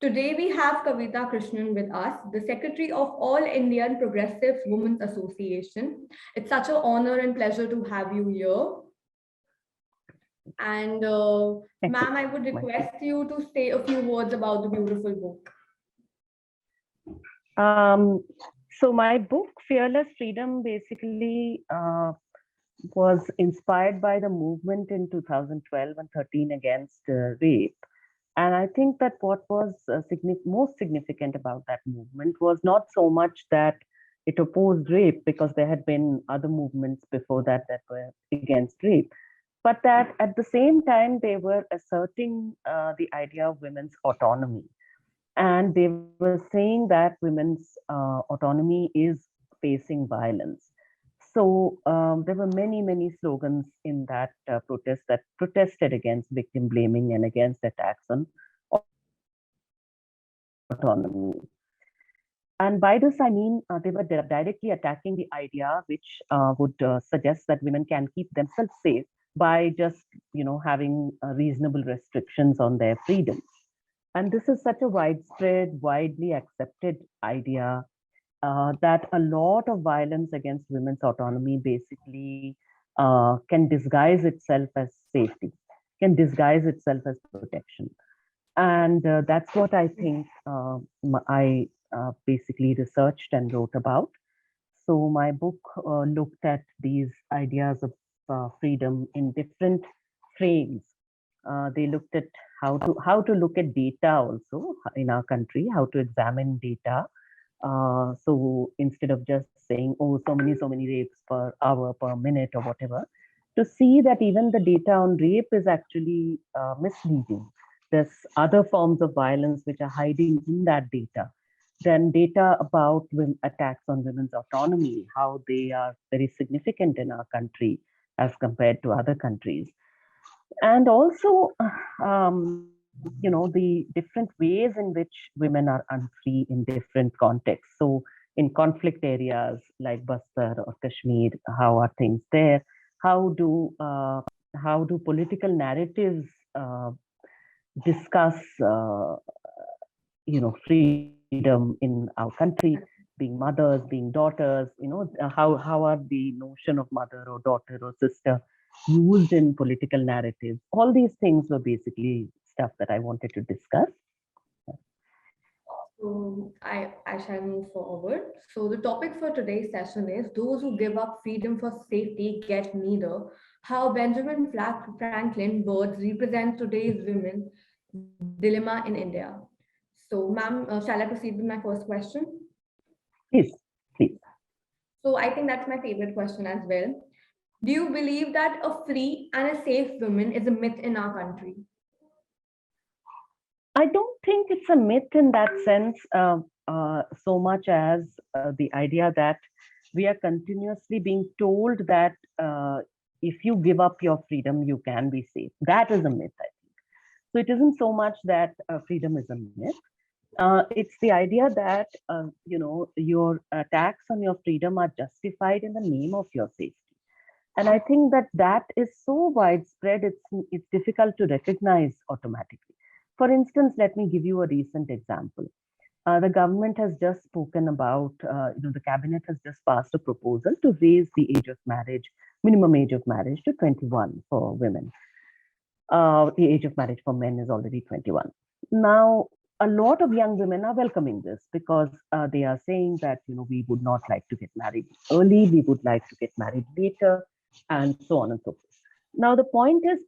Today we have Kavita Krishnan with us, the Secretary of All Indian Progressive Women's Association. It's such an honor and pleasure to have you here. And Thank you. ma'am, I would request you to say a few words about the beautiful book. So my book, Fearless Freedom, basically was inspired by the movement in 2012 and 13 against rape. And I think that what was most significant about that movement was not so much that it opposed rape, because there had been other movements before that that were against rape, but that at the same time they were asserting the idea of women's autonomy. And they were saying that women's autonomy is facing violence. So there were many slogans in that protest that protested against victim blaming and against attacks on autonomy. And by this, I mean they were directly attacking the idea which would suggest that women can keep themselves safe by just, having reasonable restrictions on their freedoms. And this is such a widespread, widely accepted idea that a lot of violence against women's autonomy basically can disguise itself as safety, can disguise itself as protection. And that's what I think I basically researched and wrote about. So my book looked at these ideas of freedom in different frames. They looked at how to look at data also in our country, how to examine data. So instead of just saying, oh, so many rapes per hour, per minute, or whatever, to see that even the data on rape is actually misleading. There's other forms of violence which are hiding in that data. Then data about attacks on women's autonomy, how they are very significant in our country as compared to other countries. And also, the different ways in which women are unfree in different contexts. So in conflict areas like Bastar or Kashmir, how are things there? How do political narratives discuss freedom in our country, being mothers, being daughters, how are the notion of mother or daughter or sister used in political narratives. All these things were basically stuff that I wanted to discuss. So I shall move forward. So the topic for today's session is those who give up freedom for safety get neither. How Benjamin Franklin words represent today's women dilemma in India. So, ma'am, shall I proceed with my first question? Please, please. So I think that's my favorite question as well. Do you believe that a free and a safe woman is a myth in our country? I don't think it's a myth in that sense, so much as the idea that we are continuously being told that if you give up your freedom, you can be safe. That is a myth, I think. So it isn't so much that freedom is a myth. It's the idea that your attacks on your freedom are justified in the name of your safety. And I think that is so widespread, it's difficult to recognize automatically. For instance, let me give you a recent example. The government has just spoken about, the cabinet has just passed a proposal to raise the age of marriage, minimum age of marriage, to 21 for women. The age of marriage for men is already 21. Now, a lot of young women are welcoming this because they are saying that, we would not like to get married early, we would like to get married later, and so on and so forth. Now, the point is,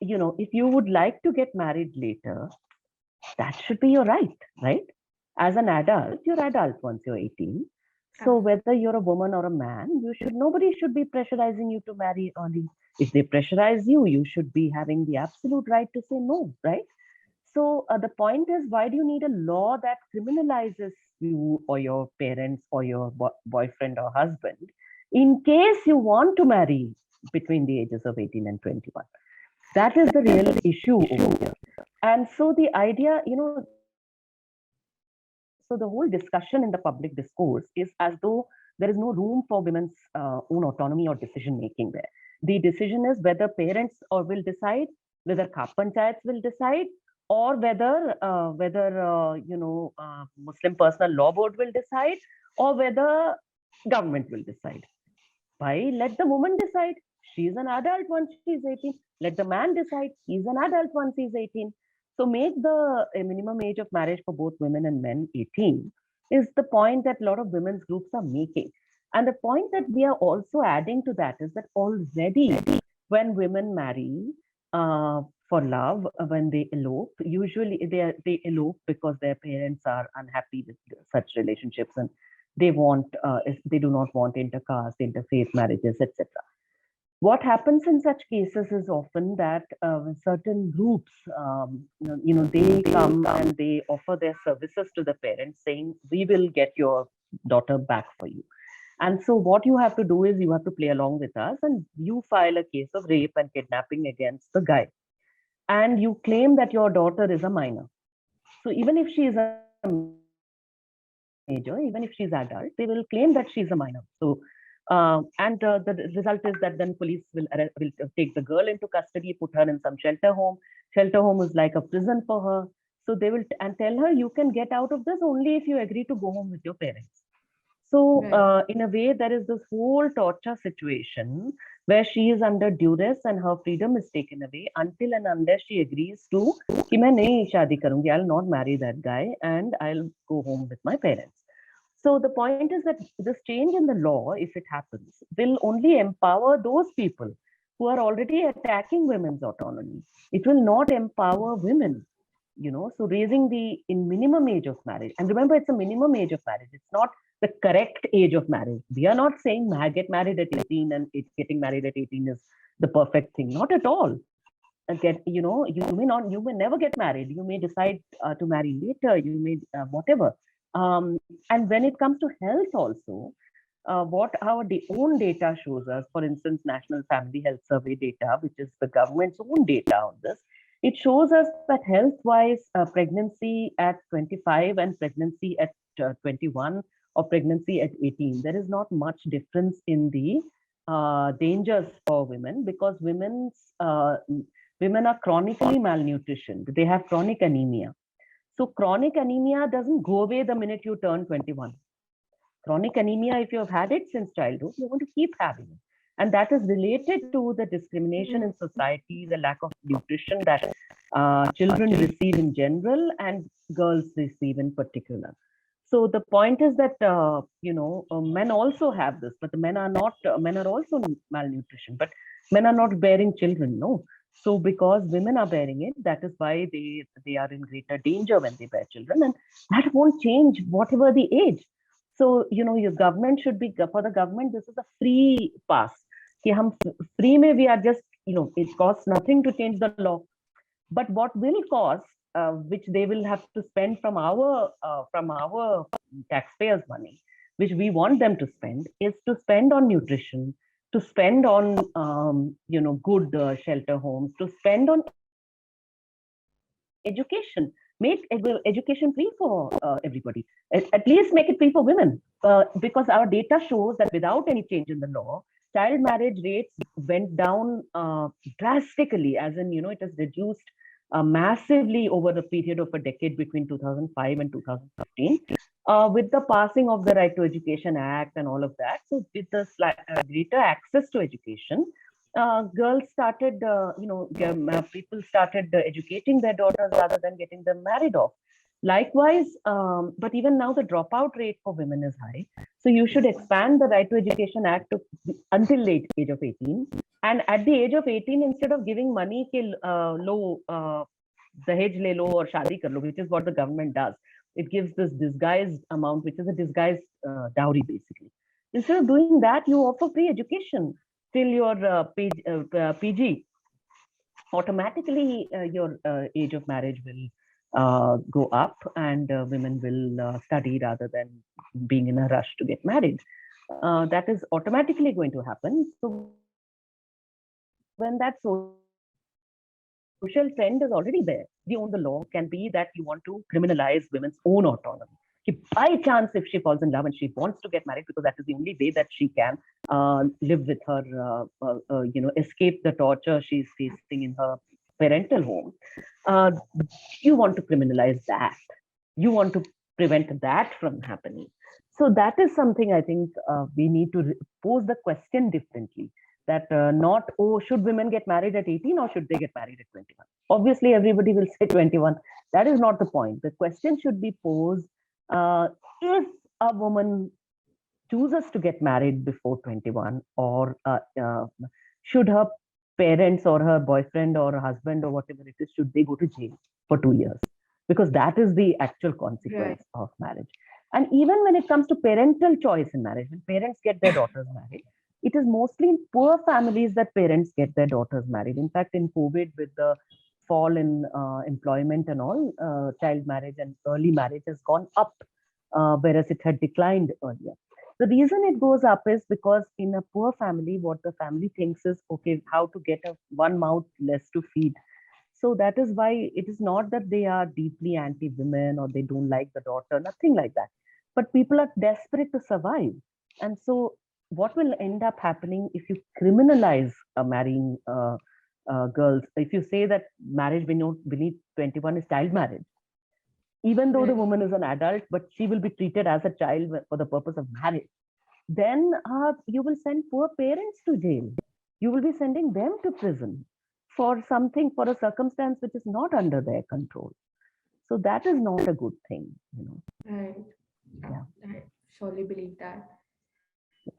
if you would like to get married later, that should be your right? As an adult, you're adult once you're 18. So whether you're a woman or a man, nobody should be pressurizing you to marry early. If they pressurize you, you should be having the absolute right to say no, right? So the point is, why do you need a law that criminalizes you or your parents or your boyfriend or husband in case you want to marry between the ages of 18 and 21? That is the real issue over here. And so the idea, so the whole discussion in the public discourse is as though there is no room for women's own autonomy or decision making there. The decision is whether parents or will decide, whether khap panchayats will decide, or whether Muslim Personal Law Board will decide, or whether government will decide. Why let the woman decide? She's an adult once she's 18. Let the man decide. He's an adult once he's 18. So make the minimum age of marriage for both women and men 18 is the point that a lot of women's groups are making. And the point that we are also adding to that is that already when women marry for love, when they elope, usually they elope because their parents are unhappy with such relationships, and they want they do not want intercaste, interfaith marriages, etc. What happens in such cases is often that certain groups, they come and they offer their services to the parents, saying, "We will get your daughter back for you." And so, what you have to do is you have to play along with us, and you file a case of rape and kidnapping against the guy, and you claim that your daughter is a minor. So, even if she is a major, even if she's adult, they will claim that she's a minor. So, the result is that then police will take the girl into custody, put her in some shelter home. Shelter home is like a prison for her. So they will and tell her, you can get out of this only if you agree to go home with your parents. So in a way, there is this whole torture situation where she is under duress and her freedom is taken away until and unless she agrees to, कि मैं नहीं शादी करूंगी, I'll not marry that guy and I'll go home with my parents. So the point is that this change in the law, if it happens, will only empower those people who are already attacking women's autonomy. It will not empower women, so raising the minimum age of marriage. And remember, it's a minimum age of marriage. It's not the correct age of marriage. We are not saying get married at 18 and getting married at 18 is the perfect thing. Not at all. You may never get married. You may decide to marry later. You may whatever. And when it comes to health also, what our own data shows us, for instance, National Family Health Survey data, which is the government's own data on this, it shows us that health-wise, pregnancy at 25 and pregnancy at 21 or pregnancy at 18, there is not much difference in the dangers for women, because women are chronically malnutritioned. They have chronic anemia. So chronic anemia doesn't go away the minute you turn 21. Chronic anemia, if you have had it since childhood, you're going to keep having it. And that is related to the discrimination in society, the lack of nutrition that children receive in general and girls receive in particular. So the point is that, men also have this, but the men are also malnutrition, but men are not bearing children, no. So because women are bearing it, that is why they are in greater danger when they bear children, and that won't change whatever the age. So, your government should be, for the government, this is a free pass. Free may we are just, it costs nothing to change the law. But what will cost, which they will have to spend from our taxpayers' money, which we want them to spend, is to spend on nutrition, to spend on good shelter homes, to spend on education. Make education free for everybody. At least make it free for women, because our data shows that without any change in the law, child marriage rates went down drastically, as in, it has reduced massively over the period of a decade between 2005 and 2015, with the passing of the Right to Education Act and all of that. So with the greater access to education, girls started, people started educating their daughters rather than getting them married off. Likewise, but even now the dropout rate for women is high. So you should expand the Right to Education Act until late age of 18. And at the age of 18, instead of giving money ke dahej le lo or shadi kar lo, which is what the government does, it gives this disguised amount, which is a disguised dowry basically. Instead of doing that, you offer free education till your PG. Automatically, your age of marriage will go up, and women will study rather than being in a rush to get married. That is automatically going to happen. So when that social trend is already there, the only law can be that you want to criminalize women's own autonomy. By chance, if she falls in love and she wants to get married, because that is the only way that she can live with her, escape the torture she's facing in her parental home, uh, you want to criminalize that. You want to prevent that from happening. So that is something I think we need to pose the question differently. That not, oh, should women get married at 18 or should they get married at 21? Obviously, everybody will say 21. That is not the point. The question should be posed, if a woman chooses to get married before 21, or should her parents or her boyfriend or husband or whatever it is, should they go to jail for 2 years? Because that is the actual consequence Right. of marriage. And even when it comes to parental choice in marriage, when parents get their daughters married, it is mostly in poor families that parents get their daughters married. In fact, in COVID, with the fall in employment and all, child marriage and early marriage has gone up, whereas it had declined earlier. The reason it goes up is because in a poor family, what the family thinks is, okay, how to get a one mouth less to feed. So that is why it is not that they are deeply anti-women or they don't like the daughter, nothing like that. But people are desperate to survive. And so what will end up happening if you criminalize marrying girls? If you say that marriage beneath 21 is child marriage, even though the Right. woman is an adult, but she will be treated as a child for the purpose of marriage, then you will send poor parents to jail. You will be sending them to prison for something, for a circumstance which is not under their control. So that is not a good thing, you know. Right. Yeah. I surely believe that.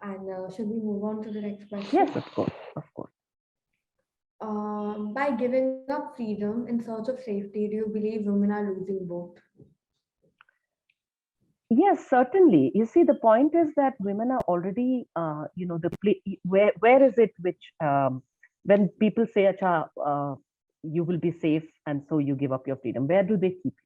And should we move on to the next Yes, question? of course, of course. By giving up freedom in search of safety, do you believe women are losing both? Yes, certainly. You see, the point is that women are already, where is it which, when people say, Acha, you will be safe, and so you give up your freedom, where do they keep you?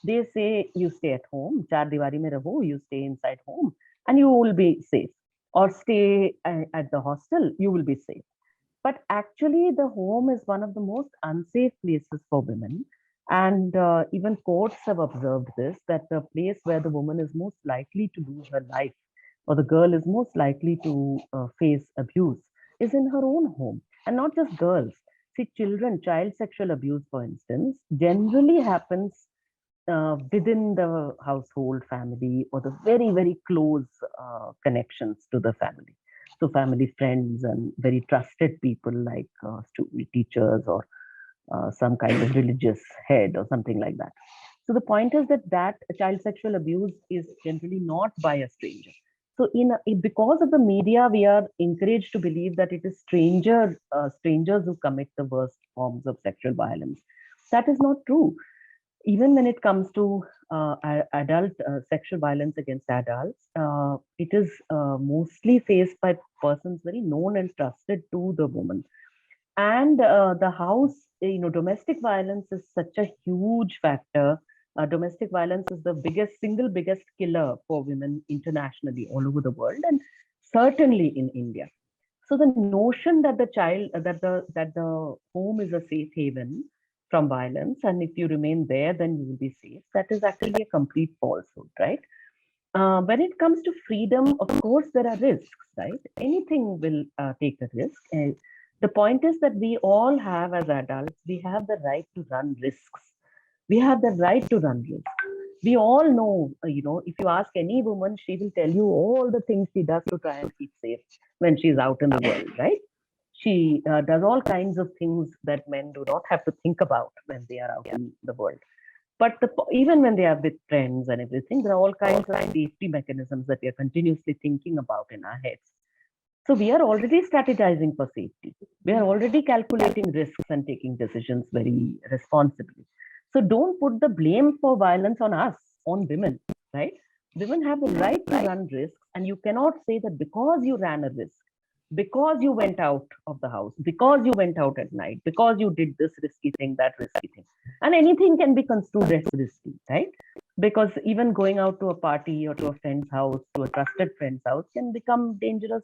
They say you stay at home, char diwari mein raho, you stay inside home, and you will be safe. Or stay at the hostel, you will be safe. But actually, the home is one of the most unsafe places for women. And even courts have observed this, that the place where the woman is most likely to lose her life, or the girl is most likely to face abuse, is in her own home. And not just girls. See, children, child sexual abuse, for instance, generally happens within the household family, or the very, very close connections to the family. So, family friends and very trusted people like teachers, or some kind of religious head or something like that. So, the point is that child sexual abuse is generally not by a stranger. So, because of the media, we are encouraged to believe that it is strangers who commit the worst forms of sexual violence. That is not true. Even when it comes to adult sexual violence against adults, it is mostly faced by persons very known and trusted to the woman. And the house, domestic violence is such a huge factor. Domestic violence is the single biggest killer for women internationally all over the world, and certainly in India. So the notion that the home is a safe haven from violence, and if you remain there, then you will be safe, that is actually a complete falsehood, right? When it comes to freedom, of course, there are risks, right? Anything will take a risk. The point is that we all have, as adults, we have the right to run risks. We have the right to run risks. We all know, if you ask any woman, she will tell you all the things she does to try and keep safe when she's out in the world, right? She does all kinds of things that men do not have to think about when they are out in the world. But even when they are with friends and everything, there are all kinds of safety mechanisms that we are continuously thinking about in our heads. So we are already strategizing for safety. We are already calculating risks and taking decisions very responsibly. So don't put the blame for violence on us, on women, right? Women have the right to run risks, and you cannot say that because you ran a risk, because you went out of the house, because you went out at night, because you did this risky thing, that risky thing. And anything can be construed as risky, right? Because even going out to a party or to a friend's house, to a trusted friend's house, can become dangerous.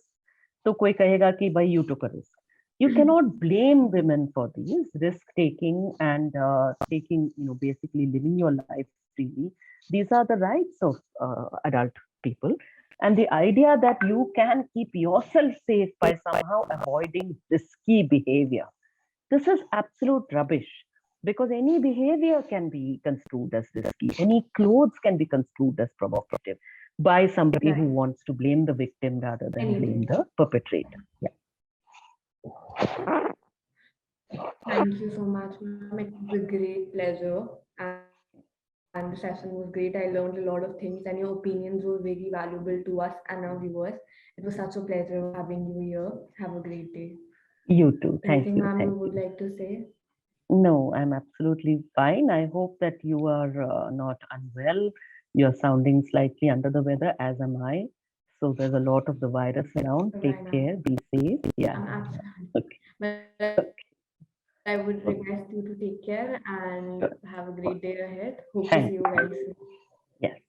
तो कोई कहेगा कि भाई you took a risk. You cannot blame women for these risk taking and taking, basically living your life freely. These are the rights of adult people. And the idea that you can keep yourself safe by somehow avoiding risky behavior This is absolute rubbish, because any behavior can be construed as risky. Any clothes can be construed as provocative by somebody who Right. wants to blame the victim rather than blame Anything. the perpetrator. Yeah. Thank you so much, ma'am. It was a great pleasure. And the session was great. I learned a lot of things, and your opinions were very valuable to us and our viewers. It was such a pleasure having you here. Have a great day. You too. Thank Anything, you. ma'am, you Thank would you. like to say? No, I'm absolutely fine. I hope that you are not unwell. You're sounding slightly under the weather, as am I. So there's a lot of the virus around. Bye-bye, Take ma'am. care. Be safe. Yeah. I'm absolutely. Okay. But I would request you to take care and Sure. have a great day ahead. Hope to see Thank you you. guys soon. Yes.